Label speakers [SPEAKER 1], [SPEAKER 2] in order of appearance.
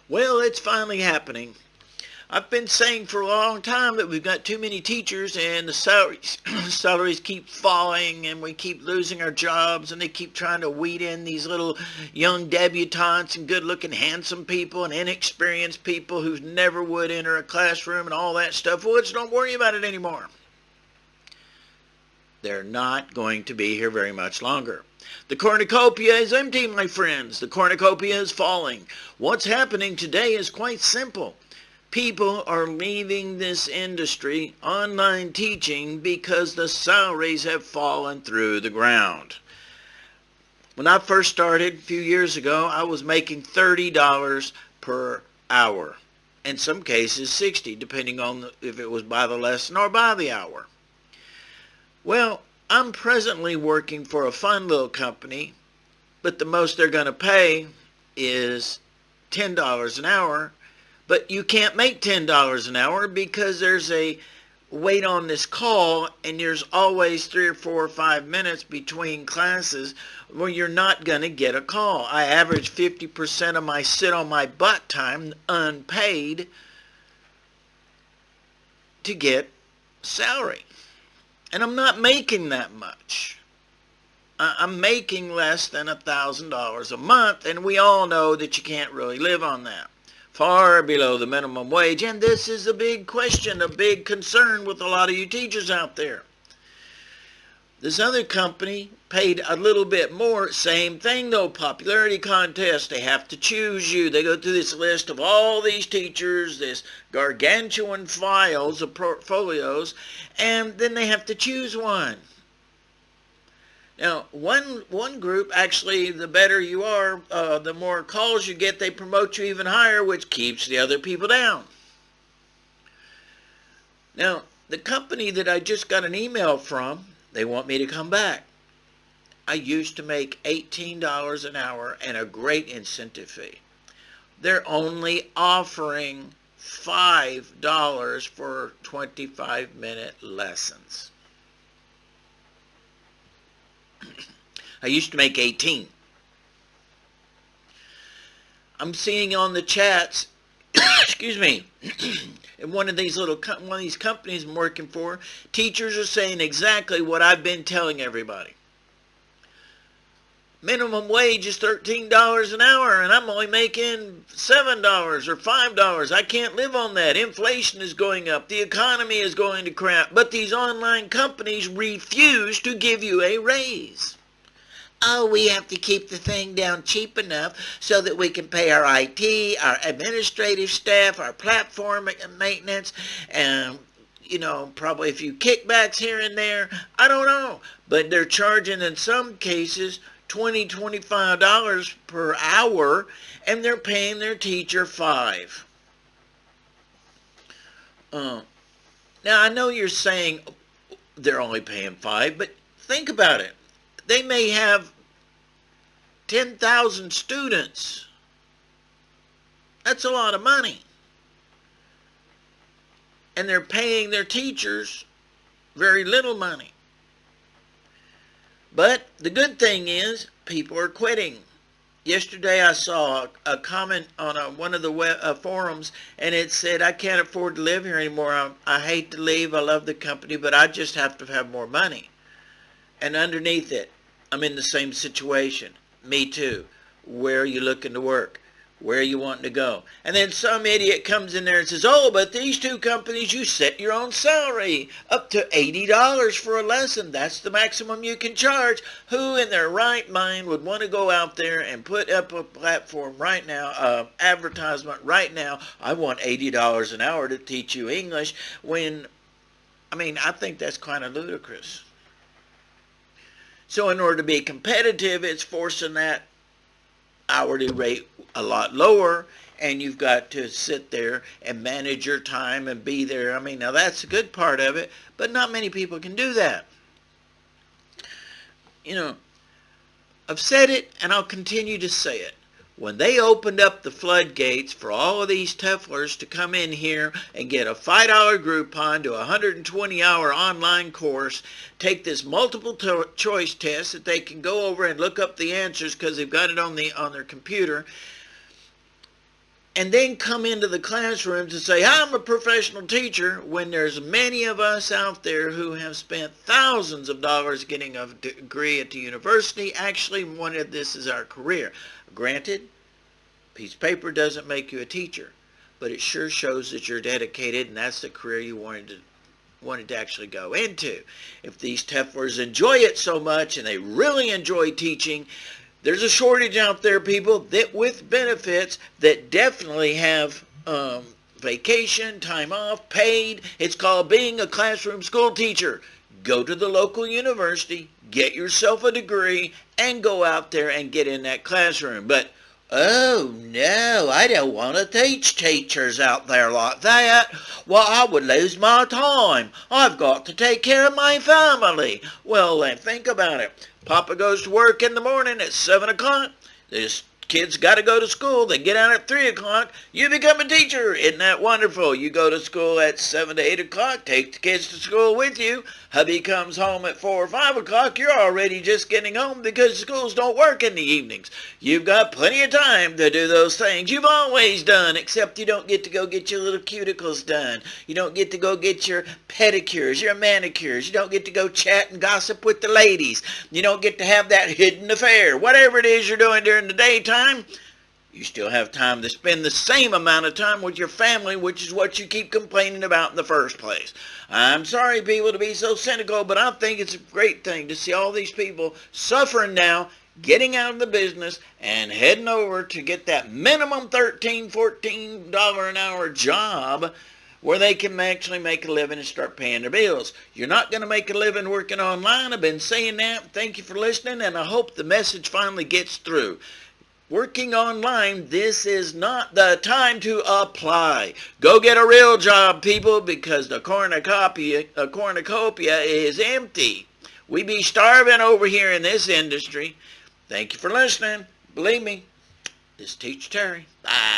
[SPEAKER 1] Well, it's finally happening. I've been saying for a long time that we've got too many teachers and the salaries keep falling and we keep losing our jobs and they keep trying to weed in these little young debutantes and good-looking handsome people and inexperienced people who never would enter a classroom and all that stuff. Well, let's don't worry about it anymore. They're not going to be here very much longer. The cornucopia is empty, my friends. The cornucopia is falling. What's happening today is quite simple. People are leaving this industry, online teaching, because the salaries have fallen through the ground. When I first started a few years ago, I was making $30 per hour. In some cases, $60, depending on if it was by the lesson or by the hour. Well, I'm presently working for a fun little company, but the most they're going to pay is $10 an hour. But you can't make $10 an hour because there's a wait on this call and there's always 3 or 4 or 5 minutes between classes where you're not going to get a call. I average 50% of my sit on my butt time unpaid to get salary. And I'm not making that much. I'm making less than $1,000 a month, and we all know that you can't really live on that. Far below the minimum wage, and this is a big question, a big concern with a lot of you teachers out there. This other company paid a little bit more, same thing though, popularity contest, they have to choose you. They go through this list of all these teachers, this gargantuan files of portfolios, and then they have to choose one. Now, one group, actually, the better you are, the more calls you get, they promote you even higher, which keeps the other people down. Now, the company that I just got an email from, they want me to come back. I used to make $18 an hour and a great incentive fee. They're only offering $5 for 25-minute lessons. I used to make 18. I'm seeing on the chats, excuse me, in one of these companies I'm working for, teachers are saying exactly what I've been telling everybody. Minimum wage is $13 an hour, and I'm only making $7 or $5. I can't live on that. Inflation is going up. The economy is going to crap. But these online companies refuse to give you a raise. Oh, we have to keep the thing down cheap enough so that we can pay our IT, our administrative staff, our platform maintenance, and, probably a few kickbacks here and there. I don't know. But they're charging, in some cases, $20, $25 per hour, and they're paying their teacher $5. Now, I know you're saying they're only paying $5, but think about it. They may have 10,000 students. That's a lot of money. And they're paying their teachers very little money. But the good thing is people are quitting. Yesterday I saw a comment on one of the forums, and it said, I can't afford to live here anymore. I hate to leave. I love the company, but I just have to have more money. And underneath it, I'm in the same situation. Me too. Where are you looking to work? Where are you wanting to go? And then some idiot comes in there and says, oh, but these two companies, you set your own salary up to $80 for a lesson. That's the maximum you can charge. Who in their right mind would want to go out there and put up a platform right now, advertisement right now, I want $80 an hour to teach you English, when, I think that's kind of ludicrous. So in order to be competitive, it's forcing that hourly rate a lot lower, and you've got to sit there and manage your time and be there. Now that's a good part of it, but not many people can do that. I've said it, and I'll continue to say it. When they opened up the floodgates for all of these Teflers to come in here and get a $5 Groupon to a 120-hour online course, take this multiple choice test that they can go over and look up the answers because they've got it on their computer, and then come into the classrooms and say, I'm a professional teacher, when there's many of us out there who have spent thousands of dollars getting a degree at the university, actually wanted this as our career. Granted, a piece of paper doesn't make you a teacher, but it sure shows that you're dedicated and that's the career you wanted to actually go into. If these TEFLers enjoy it so much and they really enjoy teaching, there's a shortage out there, people, that with benefits that definitely have vacation, time off, paid. It's called being a classroom school teacher. Go to the local university, get yourself a degree, and go out there and get in that classroom. But, oh no, I don't want to teach teachers out there like that. Well, I would lose my time. I've got to take care of my family. Well, then think about it. Papa goes to work in the morning at 7 o'clock. This kid's got to go to school. They get out at 3 o'clock. You become a teacher. Isn't that wonderful? You go to school at 7 to 8 o'clock. Take the kids to school with you. Hubby comes home at 4 or 5 o'clock. You're already just getting home because schools don't work in the evenings. You've got plenty of time to do those things you've always done, except you don't get to go get your little cuticles done. You don't get to go get your pedicures, your manicures. You don't get to go chat and gossip with the ladies. You don't get to have that hidden affair. Whatever it is you're doing during the daytime, you still have time to spend the same amount of time with your family, which is what you keep complaining about in the first place. I'm sorry, people, to be so cynical, but I think it's a great thing to see all these people suffering now, getting out of the business and heading over to get that minimum $13, $14 an hour job where they can actually make a living and start paying their bills. You're not going to make a living working online. I've been saying that. Thank you for listening, and I hope the message finally gets through. Working online, this is not the time to apply. Go get a real job, people, because the cornucopia is empty. We be starving over here in this industry. Thank you for listening. Believe me, this is Teacher Terry. Bye.